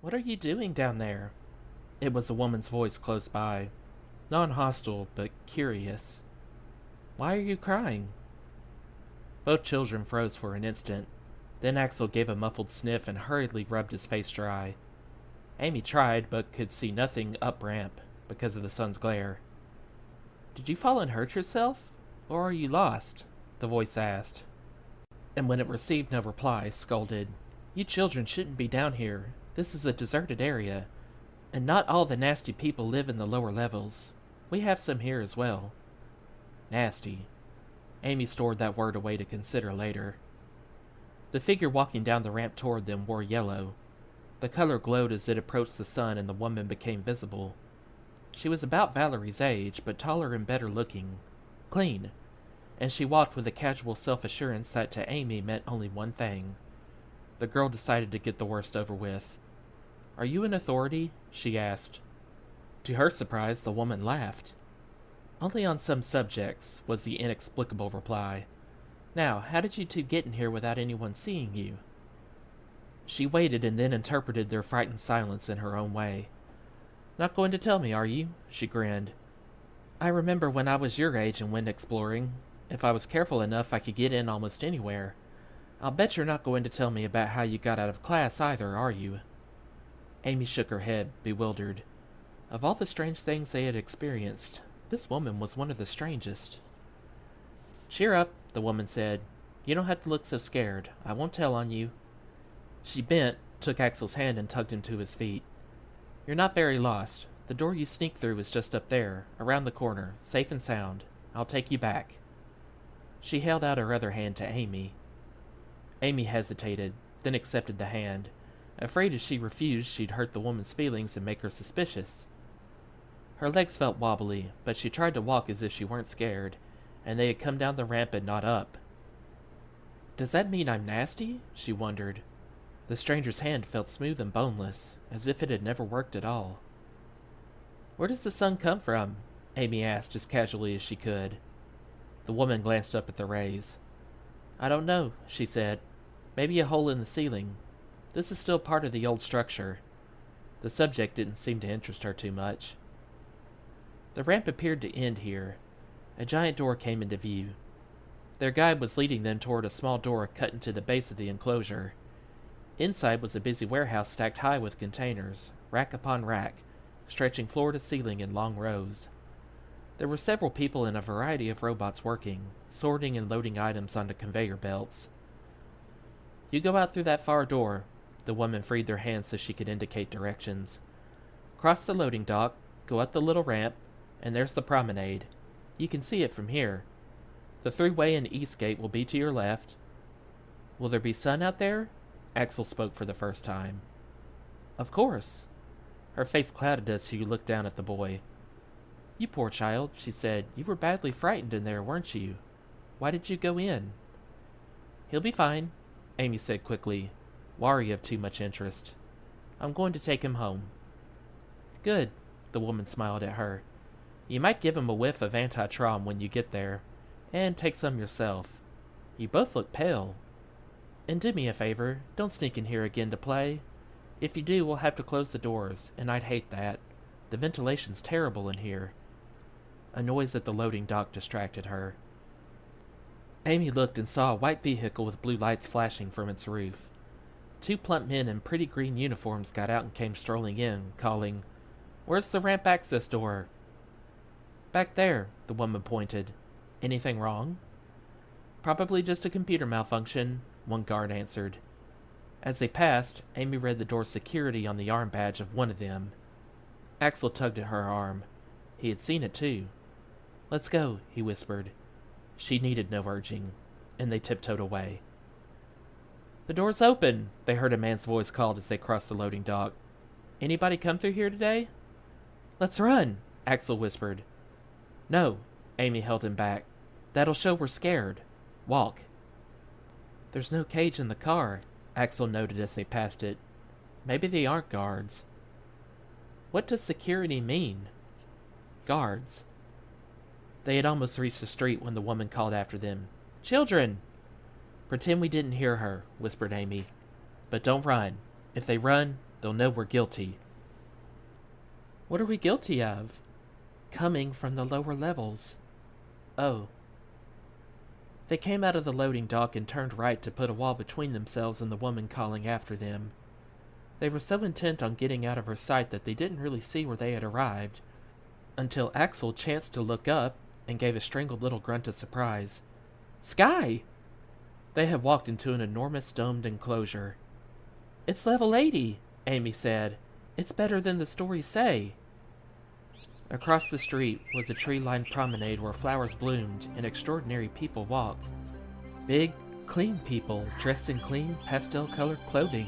What are you doing down there? It was a woman's voice close by, non-hostile but curious. Why are you crying? Both children froze for an instant. Then Axel gave a muffled sniff and hurriedly rubbed his face dry. Amy tried, but could see nothing up ramp because of the sun's glare. Did you fall and hurt yourself? Or are you lost? The voice asked. And when it received no reply, scolded, You children shouldn't be down here. This is a deserted area. And not all the nasty people live in the lower levels. We have some here as well. Nasty. Amy stored that word away to consider later. The figure walking down the ramp toward them wore yellow. The color glowed as it approached the sun and the woman became visible. She was about Valerie's age, but taller and better looking. Clean. And she walked with a casual self-assurance that to Amy meant only one thing. The girl decided to get the worst over with. Are you an authority? She asked. To her surprise, the woman laughed. Only on some subjects, was the inexplicable reply. Now, how did you two get in here without anyone seeing you? She waited and then interpreted their frightened silence in her own way. Not going to tell me, are you? She grinned. I remember when I was your age and went exploring. If I was careful enough, I could get in almost anywhere. I'll bet you're not going to tell me about how you got out of class either, are you? Amy shook her head, bewildered. Of all the strange things they had experienced, this woman was one of the strangest. Cheer up, the woman said. You don't have to look so scared. I won't tell on you. She bent, took Axel's hand, and tugged him to his feet. You're not very lost. The door you sneaked through is just up there, around the corner, safe and sound. I'll take you back. She held out her other hand to Amy. Amy hesitated, then accepted the hand, afraid if she refused she'd hurt the woman's feelings and make her suspicious. Her legs felt wobbly, but she tried to walk as if she weren't scared, and they had come down the ramp and not up. Does that mean I'm nasty? She wondered. The stranger's hand felt smooth and boneless, as if it had never worked at all. Where does the sun come from? Amy asked as casually as she could. The woman glanced up at the rays. I don't know, she said. Maybe a hole in the ceiling. This is still part of the old structure. The subject didn't seem to interest her too much. The ramp appeared to end here. A giant door came into view. Their guide was leading them toward a small door cut into the base of the enclosure. Inside was a busy warehouse stacked high with containers, rack upon rack, stretching floor to ceiling in long rows. There were several people and a variety of robots working, sorting and loading items onto conveyor belts. You go out through that far door. The woman freed their hands so she could indicate directions. Cross the loading dock, go up the little ramp, and there's the promenade. You can see it from here. The throughway and east gate will be to your left. Will there be sun out there? Axel spoke for the first time. Of course. Her face clouded as she looked down at the boy. You poor child, she said. You were badly frightened in there, weren't you? Why did you go in? He'll be fine, Amy said quickly, wary of too much interest. I'm going to take him home. Good, the woman smiled at her. You might give him a whiff of anti-trom when you get there, and take some yourself. You both look pale. And do me a favor, don't sneak in here again to play. If you do, we'll have to close the doors, and I'd hate that. The ventilation's terrible in here. A noise at the loading dock distracted her. Amy looked and saw a white vehicle with blue lights flashing from its roof. Two plump men in pretty green uniforms got out and came strolling in, calling, Where's the ramp access door? Back there, the woman pointed. Anything wrong? Probably just a computer malfunction, one guard answered. As they passed, Amy read the door security on the arm badge of one of them. Axel tugged at her arm. He had seen it too. Let's go, he whispered. She needed no urging, and they tiptoed away. The door's open, they heard a man's voice called as they crossed the loading dock. Anybody come through here today? Let's run, Axel whispered. No, Amy held him back. That'll show we're scared. Walk. There's no cage in the car, Axel noted as they passed it. Maybe they aren't guards. What does security mean? Guards. They had almost reached the street when the woman called after them. Children! Pretend we didn't hear her, whispered Amy. But don't run. If they run, They'll know we're guilty." "What are we guilty of?" "Coming from the lower levels." "Oh." They came out of the loading dock and turned right to put a wall between themselves and the woman calling after them. They were so intent on getting out of her sight that they didn't really see where they had arrived, until Axel chanced to look up and gave a strangled little grunt of surprise. "Sky!" They had walked into an enormous domed enclosure. "It's level 80, Amy said. "It's better than the stories say." Across the street was a tree-lined promenade where flowers bloomed and extraordinary people walked. Big, clean people dressed in clean, pastel-colored clothing.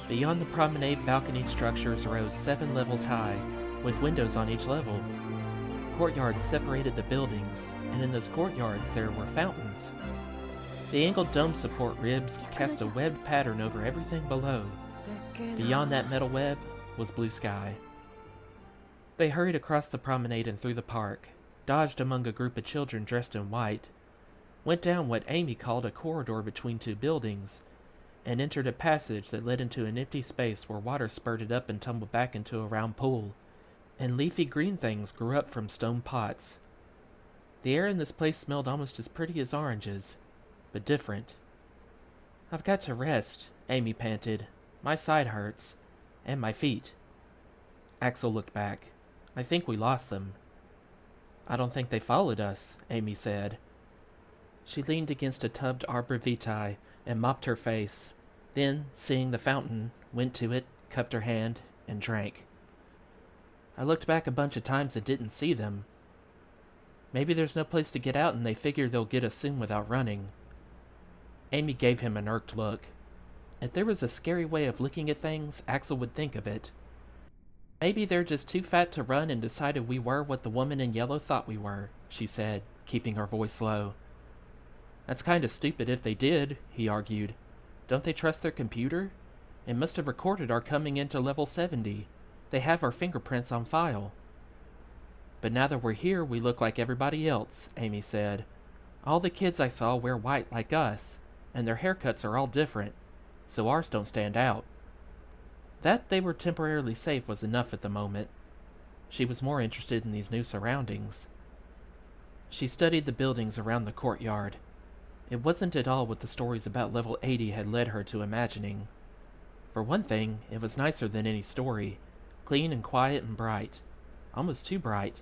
Beyond the promenade, balconied structures rose 7 levels high, with windows on each level. Courtyards separated the buildings, and in those courtyards there were fountains. The angled dome support ribs cast a webbed pattern over everything below. Beyond that metal web was blue sky. They hurried across the promenade and through the park, dodged among a group of children dressed in white, went down what Amy called a corridor between 2 buildings, and entered a passage that led into an empty space where water spurted up and tumbled back into a round pool, and leafy green things grew up from stone pots. The air in this place smelled almost as pretty as oranges, but different. "I've got to rest," Amy panted. "My side hurts, and my feet." Axel looked back. "I think we lost them." "I don't think they followed us," Amy said. She leaned against a tubbed arbor vitae and mopped her face. Then, seeing the fountain, went to it, cupped her hand, and drank. "I looked back a bunch of times and didn't see them. Maybe there's no place to get out and they figure they'll get us soon without running." Amy gave him an irked look. If there was a scary way of looking at things, Axel would think of it. "Maybe they're just too fat to run and decided we were what the woman in yellow thought we were," she said, keeping her voice low. "That's kind of stupid if they did," he argued. "Don't they trust their computer? It must have recorded our coming into level 70. They have our fingerprints on file." "But now that we're here, we look like everybody else," Amy said. "All the kids I saw wear white like us, and their haircuts are all different, so ours don't stand out." That they were temporarily safe was enough at the moment. She was more interested in these new surroundings. She studied the buildings around the courtyard. It wasn't at all what the stories about level 80 had led her to imagining. For one thing, it was nicer than any story, clean and quiet and bright. Almost too bright.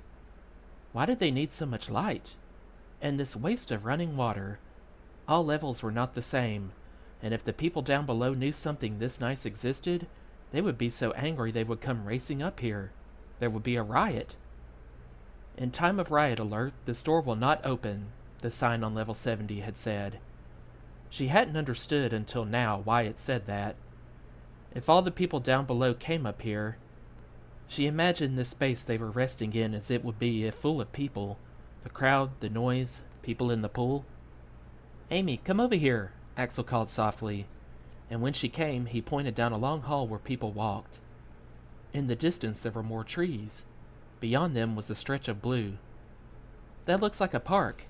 Why did they need so much light? And this waste of running water. All levels were not the same, and if the people down below knew something this nice existed, they would be so angry they would come racing up here. There would be a riot. "In time of riot alert, the store will not open," the sign on level 70 had said. She hadn't understood until now why it said that. If all the people down below came up here, she imagined the space they were resting in as it would be if full of people. The crowd, the noise, people in the pool. "Amy, come over here," Axel called softly, and when she came, he pointed down a long hall where people walked. In the distance there were more trees. Beyond them was a stretch of blue. "That looks like a park.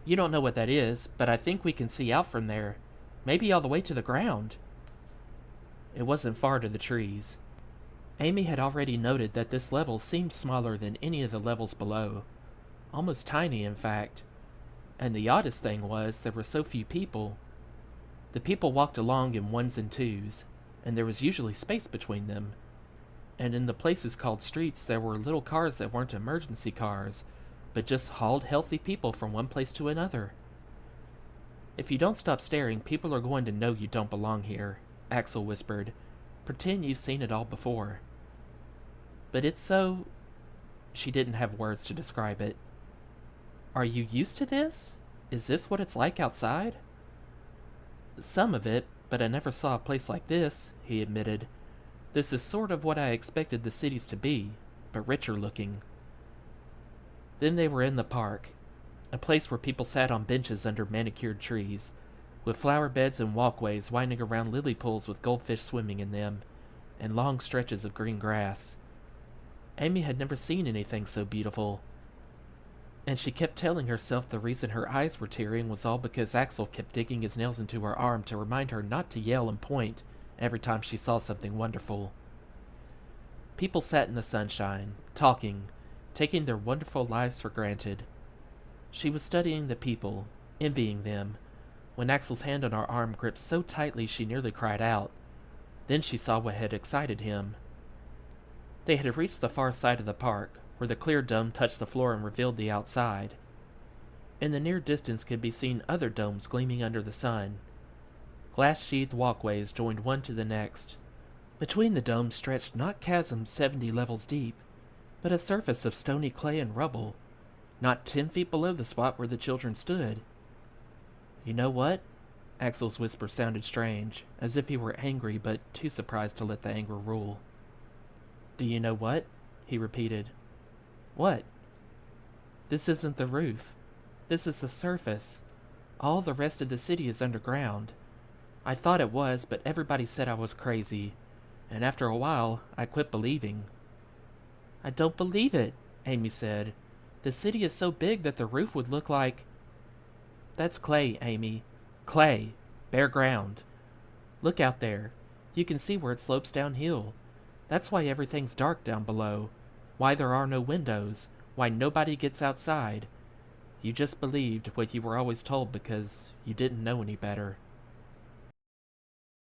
You don't know what that is, but I think we can see out from there. Maybe all the way to the ground." It wasn't far to the trees. Amy had already noted that this level seemed smaller than any of the levels below. Almost tiny, in fact. And the oddest thing was there were so few people. The people walked along in ones and twos, and there was usually space between them. And in the places called streets there were little cars that weren't emergency cars, but just hauled healthy people from one place to another. "If you don't stop staring, people are going to know you don't belong here," Axel whispered. "Pretend you've seen it all before." "But it's so..." She didn't have words to describe it. "Are you used to this? Is this what it's like outside?" "Some of it, but I never saw a place like this," he admitted. "This is sort of what I expected the cities to be, but richer looking." Then they were in the park, a place where people sat on benches under manicured trees, with flower beds and walkways winding around lily pools with goldfish swimming in them, and long stretches of green grass. Amy had never seen anything so beautiful, and she kept telling herself the reason her eyes were tearing was all because Axel kept digging his nails into her arm to remind her not to yell and point every time she saw something wonderful. People sat in the sunshine, talking, taking their wonderful lives for granted. She was studying the people, envying them, when Axel's hand on her arm gripped so tightly she nearly cried out. Then she saw what had excited him. They had reached the far side of the park, where the clear dome touched the floor and revealed the outside. In the near distance could be seen other domes gleaming under the sun. Glass-sheathed walkways joined one to the next. Between the domes stretched not chasms 70 levels deep, but a surface of stony clay and rubble, not 10 feet below the spot where the children stood. "You know what?" Axel's whisper sounded strange, as if he were angry but too surprised to let the anger rule. "Do you know what?" he repeated. "What?" "This isn't the roof. This is the surface. All the rest of the city is underground. I thought it was, but everybody said I was crazy, and after a while, I quit believing." "I don't believe it," Amy said. "The city is so big that the roof would look like—" "That's clay, Amy. Clay. Bare ground. Look out there. You can see where it slopes downhill. That's why everything's dark down below. Why there are no windows. Why nobody gets outside. You just believed what you were always told because you didn't know any better."